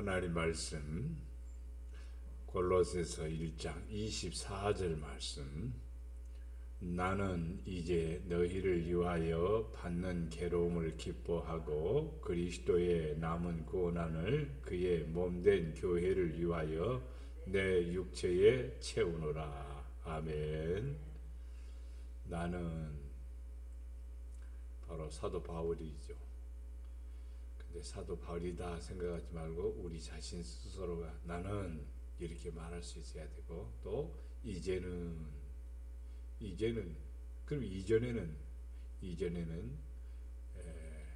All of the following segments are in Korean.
하나님 말씀 골로새서 1장 24절 말씀. 나는 이제 너희를 위하여 받는 괴로움을 기뻐하고 그리스도의 남은 고난을 그의 몸된 교회를 위하여 내 육체에 채우노라. 아멘. 나는 바로 사도 바울이죠. 근데 사도 바울이다 생각하지 말고 우리 자신 스스로가 나는 이렇게 말할 수 있어야 되고, 또 이제는 그럼 이전에는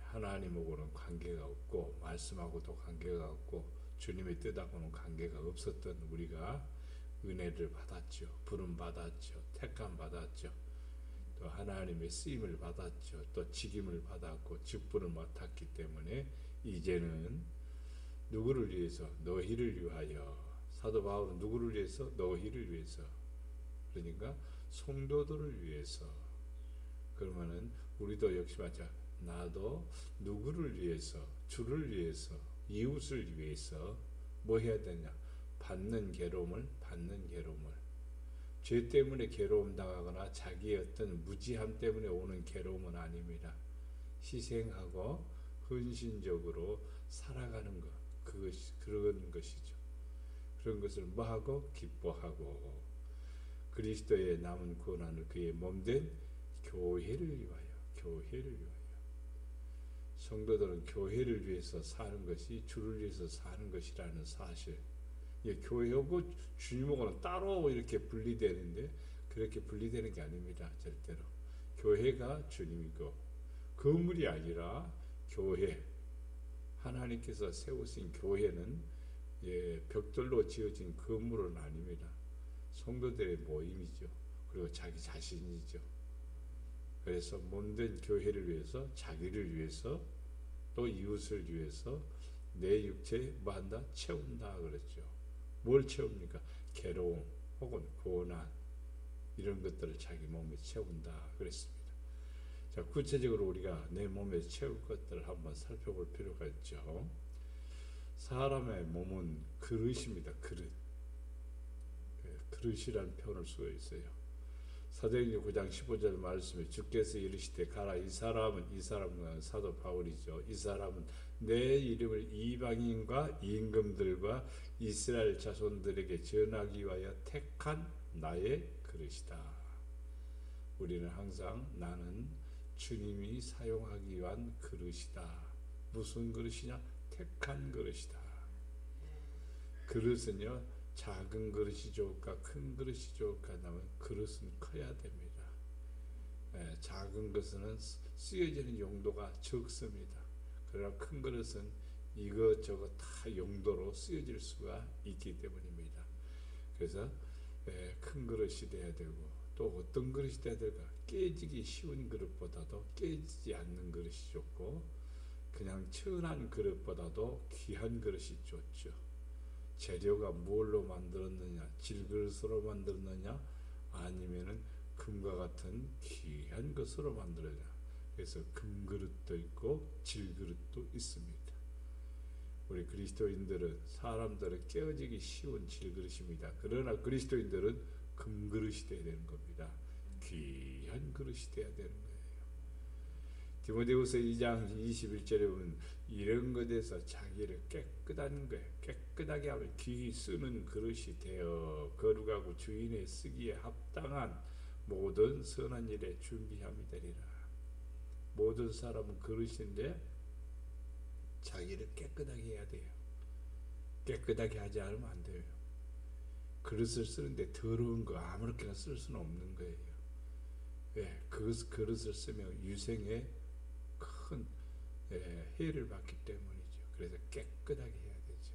하나님하고는 관계가 없고 말씀하고도 관계가 없고 주님의 뜻하고는 관계가 없었던 우리가 은혜를 받았죠. 부름 받았죠. 택함 받았죠. 또 하나님의 쓰임을 받았죠. 또 직임을 받았고 직분을 맡았기 때문에 이제는 누구를 위해서? 너희를 위하여. 사도 바울은 누구를 위해서? 너희를 위해서. 그러니까 성도들을 위해서. 그러면은 우리도 역시 마찬가지. 나도 누구를 위해서? 주를 위해서, 이웃을 위해서 뭐 해야 되냐? 받는 괴로움을. 죄 때문에 괴로움 당하거나 자기의 어떤 무지함 때문에 오는 괴로움은 아닙니다. 희생하고 헌신적으로 살아가는 것, 그런 것이죠. 그런 것을 뭐하고? 기뻐하고 그리스도의 남은 고난을 그의 몸된 교회를 위하여. 성도들은 교회를 위해서 사는 것이 주를 위해서 사는 것이라는 사실. 교회하고 주님하고는 따로 이렇게 분리되는데 그렇게 분리되는 게 아닙니다. 절대로. 교회가 주님이고 건물이 아니라 교회, 하나님께서 세우신 교회는 벽돌로 지어진 건물은 아닙니다. 성도들의 모임이죠. 그리고 자기 자신이죠. 그래서 몸된 교회를 위해서, 자기를 위해서, 또 이웃을 위해서 내 육체에 뭐한다? 채운다 그랬죠. 뭘 채웁니까? 괴로움 혹은 고난, 이런 것들을 자기 몸에 채운다 그랬습니다. 자, 구체적으로 우리가 내 몸에 채울 것들을 한번 살펴볼 필요가 있죠. 사람의 몸은 그릇입니다. 그릇이라는 표현을 쓰고 있어요. 사도행전 9장 15절 말씀에 주께서 이르시되 가라. 이 사람은 사도 바울이죠. 이 사람은 내 이름을 이방인과 임금들과 이스라엘 자손들에게 전하기 위하여 택한 나의 그릇이다. 우리는 항상 나는 주님이 사용하기 위한 그릇이다. 무슨 그릇이냐? 택한 그릇이다. 그릇은요, 작은 그릇이 좋을까 큰 그릇이 좋을까 하면 그릇은 커야 됩니다. 작은 것은 쓰여지는 용도가 적습니다. 그러나 큰 그릇은 이것저것 다 용도로 쓰여질 수가 있기 때문입니다. 그래서 큰 그릇이 돼야 되고, 또 어떤 그릇이 돼야 될까? 깨지기 쉬운 그릇보다도 깨지지 않는 그릇이 좋고, 그냥 천한 그릇보다도 귀한 그릇이 좋죠. 재료가 뭘로 만들었느냐? 질그릇으로 만들었느냐? 아니면은 금과 같은 귀한 것으로 만들었느냐? 그래서 금그릇도 있고 질그릇도 있습니다. 우리 그리스도인들은 사람들은 깨어지기 쉬운 질그릇입니다. 그러나 그리스도인들은 금그릇이 되어야 되는 겁니다. 귀한 그릇이 되어야 되는 거예요. 디모데후서 2장 21절에 보면 이런 것에서 자기를 깨끗하게 하며 귀히 쓰는 그릇이 되어 거룩하고 주인의 쓰기에 합당한 모든 선한 일에 준비함이 되리라. 모든 사람은 그릇인데 자기를 깨끗하게 해야 돼요. 깨끗하게 하지 않으면 안 돼요. 그릇을 쓰는데 더러운 거 아무렇게나 쓸 수는 없는 거예요. 그 그릇을 쓰면 유생에 큰 해를 받기 때문이죠. 그래서 깨끗하게 해야 되죠.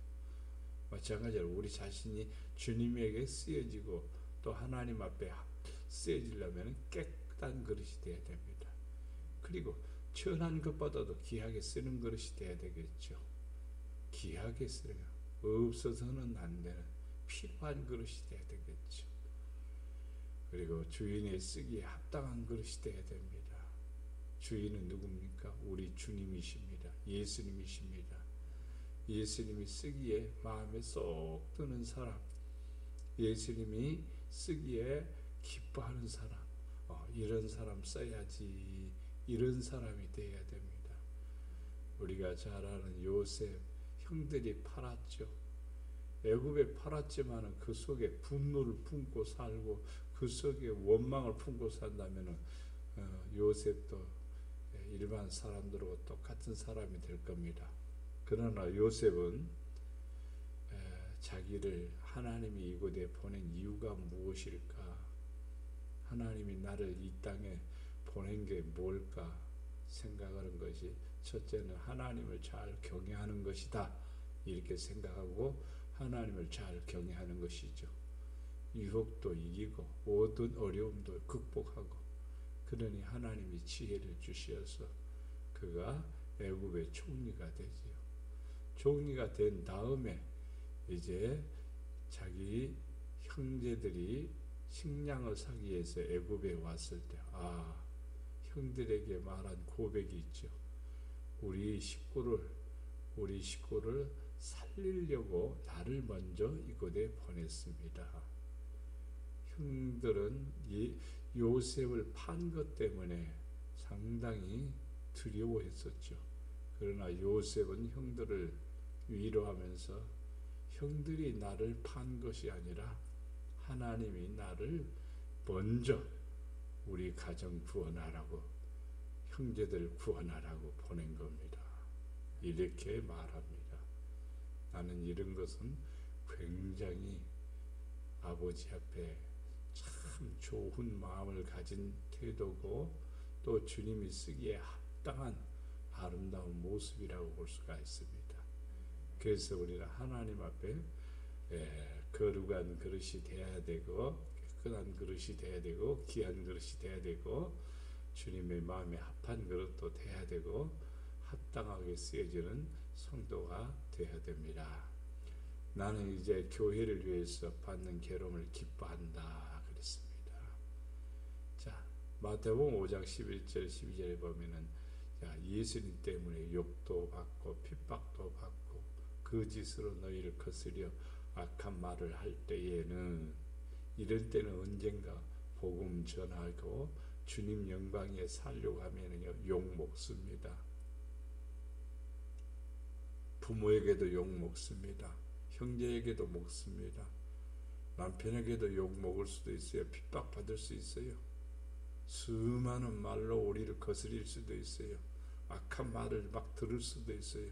마찬가지로 우리 자신이 주님에게 쓰여지고 또 하나님 앞에 쓰여지려면 깨끗한 그릇이 되어야 됩니다. 그리고 천한 것보다도 귀하게 쓰는 그릇이 되어야 되겠죠. 귀하게 쓰는, 없어서는 안 되는 필요한 그릇이 되어야 되겠죠. 그리고 주인의 쓰기에 합당한 그릇이 되어야 됩니다. 주인은 누굽니까? 우리 주님이십니다. 예수님이십니다. 예수님이 쓰기에 마음에 쏙 드는 사람, 예수님이 쓰기에 기뻐하는 사람, 이런 사람 써야지, 이런 사람이 되어야 됩니다. 우리가 잘 아는 요셉, 형들이 팔았죠. 애굽에 팔았지만 그 속에 분노를 품고 살고 그 속에 원망을 품고 산다면 요셉도 일반 사람들하고 똑같은 사람이 될 겁니다. 그러나 요셉은 자기를 하나님이 이곳에 보낸 이유가 무엇일까? 하나님이 나를 이 땅에 보낸 게 뭘까 생각하는 것이, 첫째는 하나님을 잘 경외하는 것이다, 이렇게 생각하고 하나님을 잘 경외하는 것이죠. 유혹도 이기고 모든 어려움도 극복하고, 그러니 하나님이 지혜를 주시어서 그가 애굽의 총리가 되지요. 총리가 된 다음에 이제 자기 형제들이 식량을 사기 위해서 애굽에 왔을 때, 형들에게 말한 고백이 있죠. 우리 식구를 살리려고 나를 먼저 이곳에 보냈습니다. 형들은 요셉을 판 것 때문에 상당히 두려워했었죠. 그러나 요셉은 형들을 위로하면서 형들이 나를 판 것이 아니라 하나님이 나를 먼저 우리 가정 구원하라고, 형제들 구원하라고 보낸 겁니다. 이렇게 말합니다. 나는 이런 것은 굉장히 아버지 앞에 참 좋은 마음을 가진 태도고, 또 주님이 쓰기에 합당한 아름다운 모습이라고 볼 수가 있습니다. 그래서 우리는 하나님 앞에 거룩한 그릇이 되어야 되고, 깨끗한 그릇이 되어야 되고, 귀한 그릇이 되어야 되고, 주님의 마음에 합한 그릇도 되어야 되고, 합당하게 쓰여지는 성도가 되어야 됩니다. 나는 이제 교회를 위해서 받는 괴로움을 기뻐한다 그랬습니다. 자, 마태복음 5장 11절 12절에 보면은 예수님 때문에 욕도 받고 핍박도 받고 거짓으로 너희를 거스려 악한 말을 할 때에는, 이럴 때는 언젠가 복음 전하고 주님 영광에 살려고 하면은요, 욕 먹습니다. 부모에게도 욕 먹습니다. 형제에게도 먹습니다. 남편에게도 욕 먹을 수도 있어요. 핍박받을 수 있어요. 수많은 말로 우리를 거스릴 수도 있어요. 악한 말을 막 들을 수도 있어요.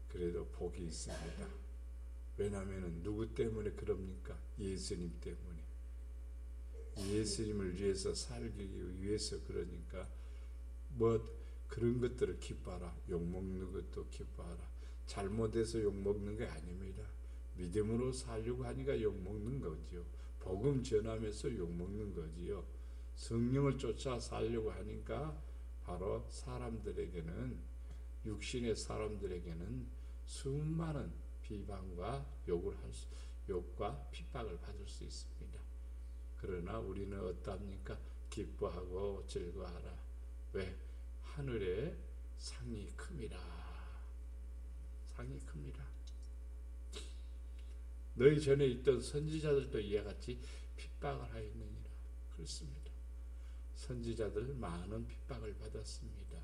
그래도 복이 있습니다. 왜냐하면 누구 때문에 그럽니까? 예수님 때문에. 예수님을 위해서 살기 위해서 그러니까 그런 것들을 기뻐하라. 욕먹는 것도 기뻐하라. 잘못해서 욕먹는 게 아닙니다. 믿음으로 살려고 하니까 욕먹는 거지요. 복음 전하면서 욕먹는 거지요. 성령을 쫓아 살려고 하니까 바로 사람들에게는, 육신의 사람들에게는 수많은 비방과 욕과 핍박을 받을 수 있습니다. 그러나 우리는 어떠합니까? 기뻐하고 즐거워하라. 왜? 하늘의 상이 큽니다. 상이 큽니다. 너희 전에 있던 선지자들도 이와 같이 핍박을 하였느니라. 그렇습니다. 선지자들 많은 핍박을 받았습니다.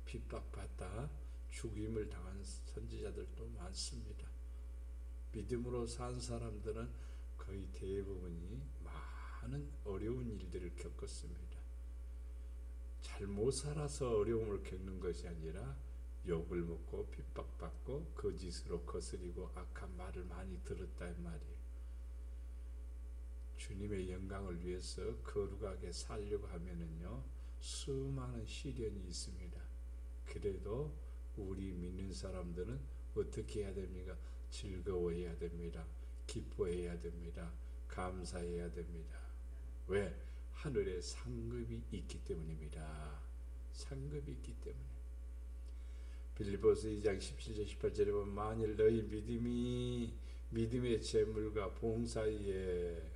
핍박받다 죽임을 당한 선지자들도 많습니다. 믿음으로 산 사람들은 거의 대부분이 많은 어려운 일들을 겪었습니다. 잘못 살아서 어려움을 겪는 것이 아니라 욕을 먹고 핍박받고 거짓으로 거스리고 악한 말을 많이 들었단 말이에요. 주님의 영광을 위해서 거룩하게 살려고 하면은요, 수많은 시련이 있습니다. 그래도 우리 믿는 사람들은 어떻게 해야 됩니까? 즐거워해야 됩니다. 기뻐해야 됩니다. 감사해야 됩니다. 왜? 하늘에 상급이 있기 때문입니다. 상급이 있기 때문에. 빌립보서 2장 17절 18절에 보면, 만일 너희 믿음의 재물과 봉사에,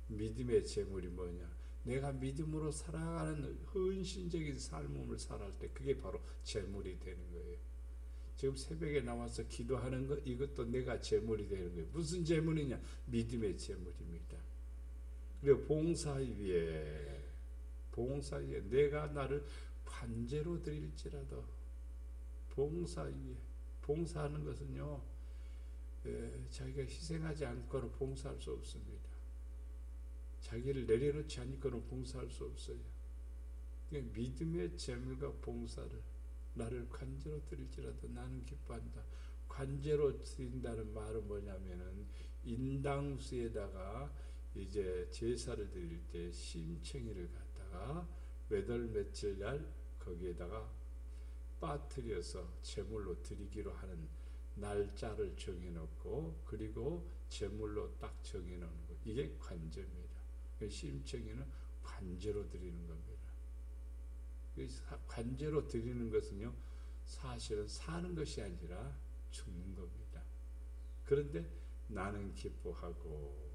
믿음의 재물이 뭐냐? 내가 믿음으로 살아가는 헌신적인 삶을 살아갈 때 그게 바로 재물이 되는 거예요. 지금 새벽에 나와서 기도하는 거 이것도 내가 제물이 되는 거예요. 무슨 제물이냐? 믿음의 제물입니다. 그리고 봉사위에 내가 나를 관제로 드릴지라도 봉사위에 봉사하는 것은요 자기가 희생하지 않고는 봉사할 수 없습니다. 자기를 내려놓지 않고는 봉사할 수 없어요. 믿음의 제물과 봉사를 나를 관제로 드릴지라도 나는 기뻐한다. 관제로 드린다는 말은 뭐냐면은 인당수에다가 이제 제사를 드릴 때 심청이를 갖다가 몇 월 며칠 날 거기에다가 빠뜨려서 제물로 드리기로 하는 날짜를 정해놓고 그리고 제물로 딱 정해놓는 것 이게 관제입니다. 심청이는 관제로 드리는 겁니다. 관제로 드리는 것은요 사실은 사는 것이 아니라 죽는 겁니다. 그런데 나는 기뻐하고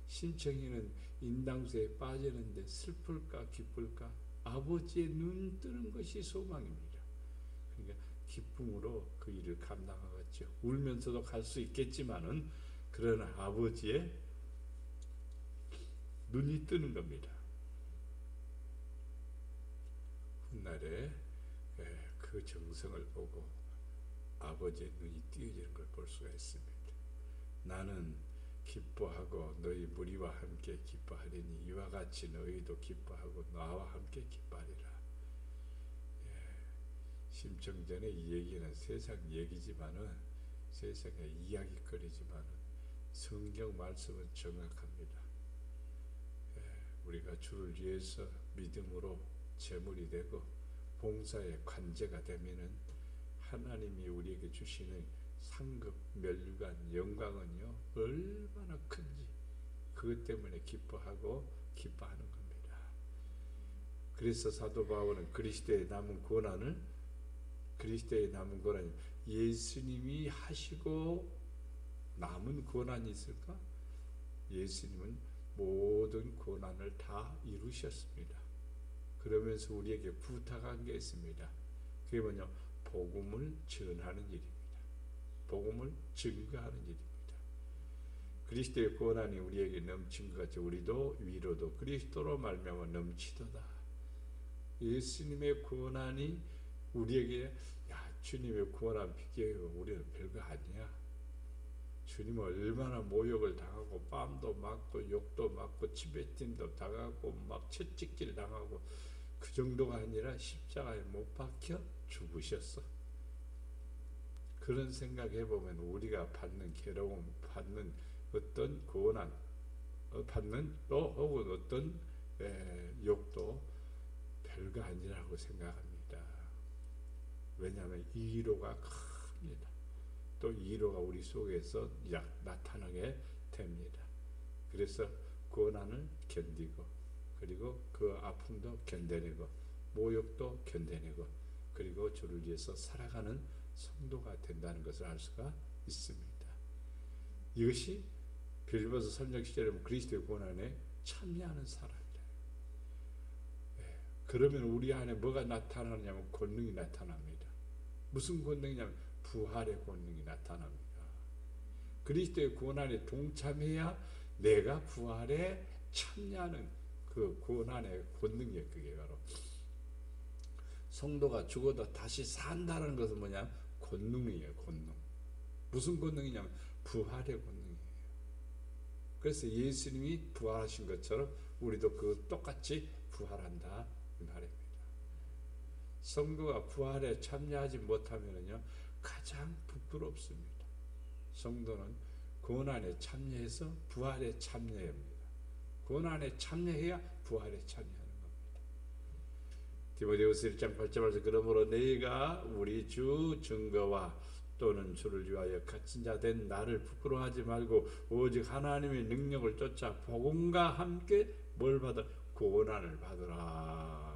심청이는 인당수에 빠지는데 슬플까 기쁠까? 아버지의 눈 뜨는 것이 소망입니다. 그러니까 기쁨으로 그 일을 감당하겠죠. 울면서도 갈 수 있겠지만은 그러나 아버지의 눈이 뜨는 겁니다. 훗날에 그 정성을 보고 아버지의 눈이 띄어지는 걸 볼 수가 있습니다. 나는 기뻐하고 너희 무리와 함께 기뻐하리니 이와 같이 너희도 기뻐하고 나와 함께 기뻐하리라. 심청전의 이 얘기는 세상 얘기지만은 세상의 이야기거리지만은 성경 말씀은 정확합니다. 우리가 주를 위해서 믿음으로 제물이 되고 봉사의 관제가 되면은 하나님이 우리에게 주시는 상급, 멸류관, 영광은요 얼마나 큰지 그것 때문에 기뻐하고 기뻐하는 겁니다. 그래서 사도 바울은 그리스도의 남은 고난을 예수님이 하시고 남은 고난이 있을까? 예수님은 모든 고난을 다 이루셨습니다. 그러면서 우리에게 부탁한 게 있습니다. 그게 뭐냐? 복음을 전하는 일입니다. 복음을 증거하는 일입니다. 그리스도의 고난이 우리에게 넘친 것 같이 우리도 위로도 그리스도로 말미암아 넘치도다. 예수님의 고난이 우리에게 주님의 고난 비교해요. 우리는 별거 아니야. 주님은 얼마나 모욕을 당하고 뺨도 맞고 욕도 맞고 치배팀도 당하고 막 채찍질 당하고 그 정도가 아니라 십자가에 못 박혀 죽으셨어. 그런 생각해보면 우리가 받는 괴로움, 받는 어떤 고난, 받는 또 혹은 어떤 욕도 별거 아니라고 생각합니다. 왜냐하면 이로가 큽니다. 또 이로가 우리 속에서 나타나게 됩니다. 그래서 고난을 견디고 그리고 그 아픔도 견뎌내고 모욕도 견뎌내고 그리고 주를 위해서 살아가는 성도가 된다는 것을 알 수가 있습니다. 이것이 빌립보서 3장 10절에 그리스도의 고난에 참여하는 사람이다. 그러면 우리 안에 뭐가 나타나냐면 권능이 나타납니다. 무슨 권능이냐면 부활의 권능이 나타납니다. 그리스도의 고난에 동참해야 내가 부활에 참여하는 그 고난의 권능이에요. 그게 바로 성도가 죽어도 다시 산다는 것은 뭐냐? 권능이에요. 권능. 무슨 권능이냐면 부활의 권능이에요. 그래서 예수님이 부활하신 것처럼 우리도 그 똑같이 부활한다 이 말입니다. 성도가 부활에 참여하지 못하면요 가장 부끄럽습니다. 성도는 고난에 참여해서 부활에 참여합니다. 고난에 참여해야 부활에 참여하는 겁니다. 디모데후서 1장 8절에서 그러므로 너희가 우리 주 증거와 또는 주를 위하여 갇힌 자 된 나를 부끄러워하지 말고 오직 하나님의 능력을 쫓아 복음과 함께 뭘 받아? 고난을 받으라.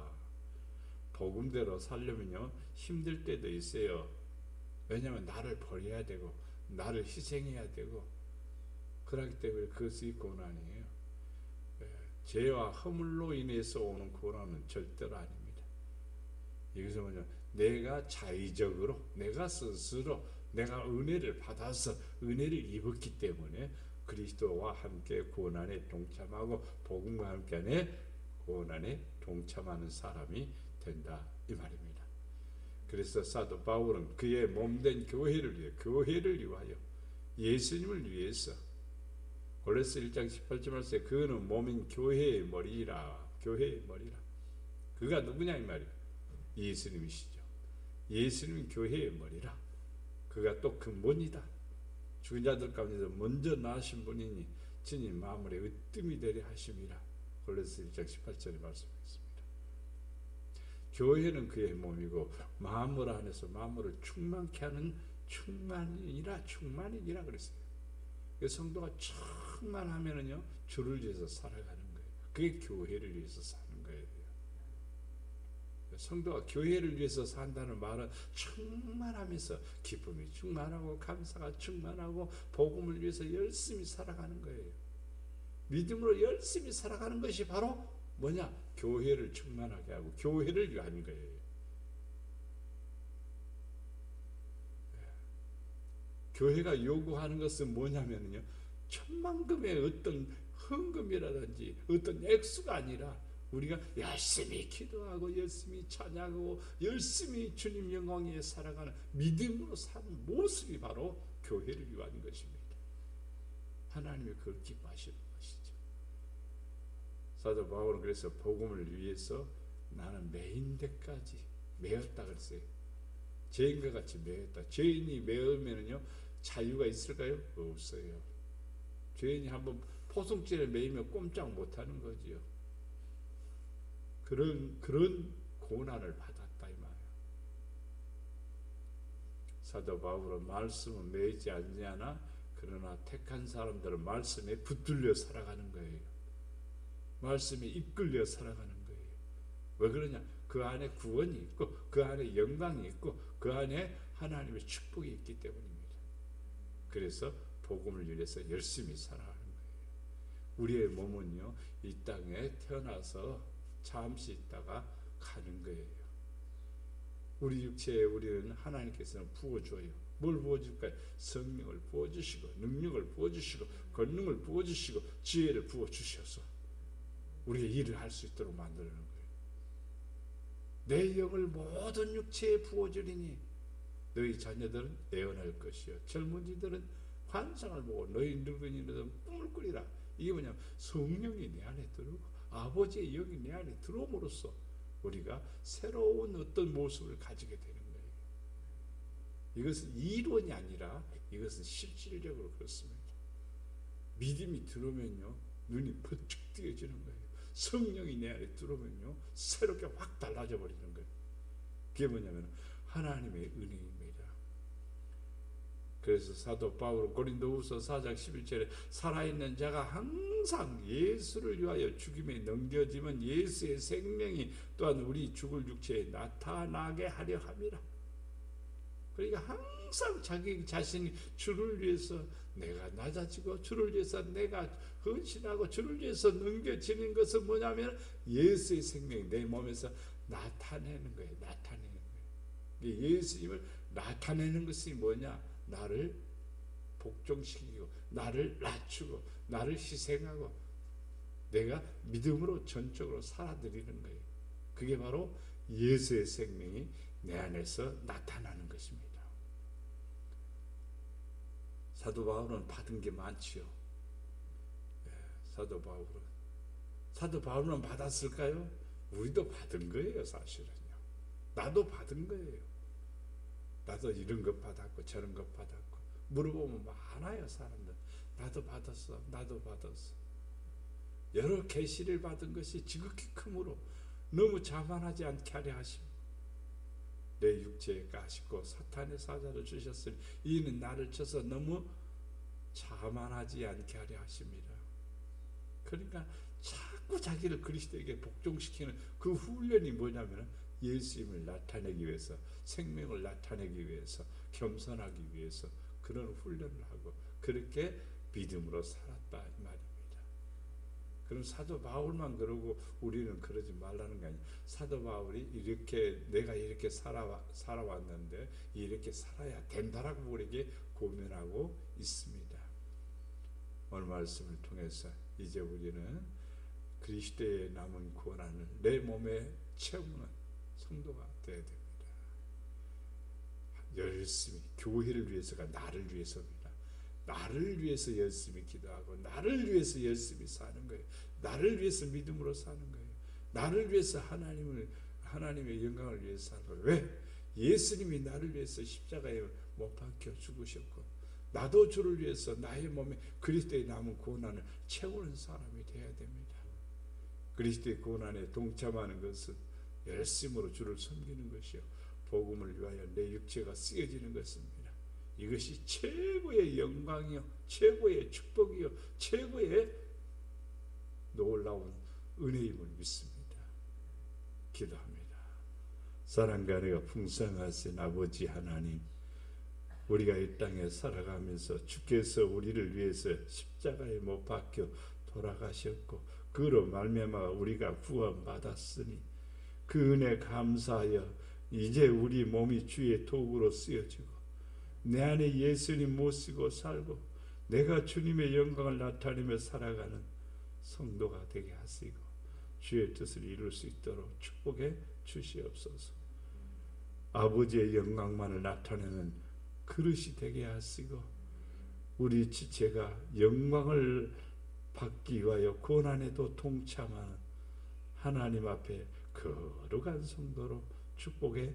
복음대로 살려면요 힘들 때도 있어요. 왜냐하면 나를 버려야 되고 나를 희생해야 되고 그렇기 때문에 그것이 고난이에요. 죄와 허물로 인해서 오는 고난은 절대로 아닙니다. 이것은 뭐냐, 내가 자의적으로, 내가 스스로 내가 은혜를 받아서 은혜를 입었기 때문에 그리스도와 함께 고난에 동참하고 복음과 함께 고난에 동참하는 사람이 된다 이 말입니다. 그래서 사도 바울은 그의 몸된 교회를 위하여 예수님을 위해서 골로새 1장 18절 말씀에 그는 몸인 교회의 머리라. 교회의 머리라. 그가 누구냐 이 말이에요. 예수님이시죠. 예수님은 교회의 머리라. 그가 또 근본이다. 죽은 자들 가운데서 먼저 나으신 분이니 친히 마음에 으뜸이 되려 하심이라. 골로새 1장 18절에 말씀하셨습니다. 교회는 그의 몸이고 만물 안에서 만물을 충만케 하는 충만이라 그랬어요. 성도가 충만하면은요 주를 위해서 살아가는 거예요. 그게 교회를 위해서 사는 거예요. 성도가 교회를 위해서 산다는 말은 충만하면서 기쁨이 충만하고 감사가 충만하고 복음을 위해서 열심히 살아가는 거예요. 믿음으로 열심히 살아가는 것이 바로 뭐냐? 교회를 충만하게 하고 교회를 위한 거예요. 교회가 요구하는 것은 뭐냐면요, 천만금의 어떤 헌금이라든지 어떤 액수가 아니라 우리가 열심히 기도하고 열심히 찬양하고 열심히 주님 영광 위에 살아가는 믿음으로 사는 모습이 바로 교회를 위한 것입니다. 하나님이 그걸 기뻐하시는 것이죠. 사도 바울은 그래서 복음을 위해서 나는 매인 데까지 매었다 그랬어요. 죄인과 같이 매었다. 죄인이 매으면요 자유가 있을까요? 없어요. 죄인이 한번 포승줄에 매이면 꼼짝 못하는 거지요. 그런 고난을 받았다 이 말이에요. 사도 바울은 말씀은 매이지 않냐나 그러나 택한 사람들은 말씀에 붙들려 살아가는 거예요. 말씀에 이끌려 살아가는 거예요. 왜 그러냐? 그 안에 구원이 있고 그 안에 영광이 있고 그 안에 하나님의 축복이 있기 때문입니다. 그래서 복음을 위해서 열심히 살아가는 거예요. 우리의 몸은요 이 땅에 태어나서 잠시 있다가 가는 거예요. 우리 육체에 우리는 하나님께서는 부어줘요. 뭘 부어줄까요? 성령을 부어주시고 능력을 부어주시고 권능을 부어주시고 지혜를 부어주셔서 우리가 일을 할 수 있도록 만드는 거예요. 내 영을 모든 육체에 부어주리니 너희 자녀들은 애원할 것이요 젊은이들은 환상을 보고 너희 늙은이들은 꿈을 꾸리라. 이게 뭐냐면 성령이 내 안에 들어오고 아버지의 영이 내 안에 들어옴으로써 우리가 새로운 어떤 모습을 가지게 되는 거예요. 이것은 이론이 아니라 이것은 실질적으로 그렇습니다. 믿음이 들어오면요 눈이 번쩍 뜨여지는 거예요. 성령이 내 안에 들어오면요 새롭게 확 달라져 버리는 거예요. 그게 뭐냐면 하나님의 은혜입니다. 그래서 사도 바울은 고린도후서 4장 11절에 살아있는 자가 항상 예수를 위하여 죽임에 넘겨지면 예수의 생명이 또한 우리 죽을 육체에 나타나게 하려 함이라. 그러니까 항상 자기 자신이 주를 위해서 내가 낮아지고 주를 위해서 내가 헌신하고 주를 위해서 넘겨지는 것은 뭐냐면 예수의 생명이 내 몸에서 나타내는 거예요. 나타내는 거예요. 예수님을 나타내는 것이 뭐냐? 나를 복종시키고 나를 낮추고 나를 희생하고 내가 믿음으로 전적으로 살아드리는 거예요. 그게 바로 예수의 생명이 내 안에서 나타나는 것입니다. 사도 바울은 받은 게 많지요. 사도 바울은 받았을까요? 우리도 받은 거예요. 사실은요. 나도 받은 거예요. 나도 이런 것 받았고 저런 것 받았고 물어보면 많아요. 사람들 나도 받았어. 여러 계시를 받은 것이 지극히 크므로 너무 자만하지 않게 하려 하시고 내 육체에 가시고 사탄의 사자를 주셨으니 이는 나를 쳐서 너무 자만하지 않게 하려 하십니다. 그러니까 자꾸 자기를 그리스도에게 복종시키는 그 훈련이 뭐냐면 예수님을 나타내기 위해서 생명을 나타내기 위해서 겸손하기 위해서 그런 훈련을 하고 그렇게 믿음으로 살았다 이 말입니다. 그럼 사도 바울만 그러고 우리는 그러지 말라는 거 아니에요. 사도 바울이 이렇게 내가 이렇게 살아왔는데 이렇게 살아야 된다라고 우리에게 고민하고 있습니다. 오늘 말씀을 통해서 이제 우리는 그리스도의 남은 고난을 내 몸에 채우는 성도가 되어야 됩니다. 열심히 교회를 위해서가 나를 위해서입니다. 나를 위해서 열심히 기도하고 나를 위해서 열심히 사는 거예요. 나를 위해서 믿음으로 사는 거예요. 나를 위해서 하나님의 영광을 위해서 사는 거예요. 왜? 예수님이 나를 위해서 십자가에 못 박혀 죽으셨고 나도 주를 위해서 나의 몸에 그리스도의 남은 고난을 채우는 사람이 되어야 됩니다. 그리스도의 고난에 동참하는 것은 열심으로 주를 섬기는 것이요 복음을 위하여 내 육체가 쓰여지는 것입니다. 이것이 최고의 영광이요 최고의 축복이요 최고의 놀라운 은혜임을 믿습니다. 기도합니다. 사랑과 은혜가 풍성하신 아버지 하나님, 우리가 이 땅에 살아가면서 주께서 우리를 위해서 십자가에 못 박혀 돌아가셨고 그로 말미암아 우리가 구원받았으니 그 은혜 감사하여 이제 우리 몸이 주의 도구로 쓰여지고 내 안에 예수님 모시고 살고 내가 주님의 영광을 나타내며 살아가는 성도가 되게 하시고 주의 뜻을 이룰 수 있도록 축복해 주시옵소서. 아버지의 영광만을 나타내는 그릇이 되게 하시고 우리 지체가 영광을 받기 위하여 고난에도 동참하는 하나님 앞에 거룩한 성도로 축복해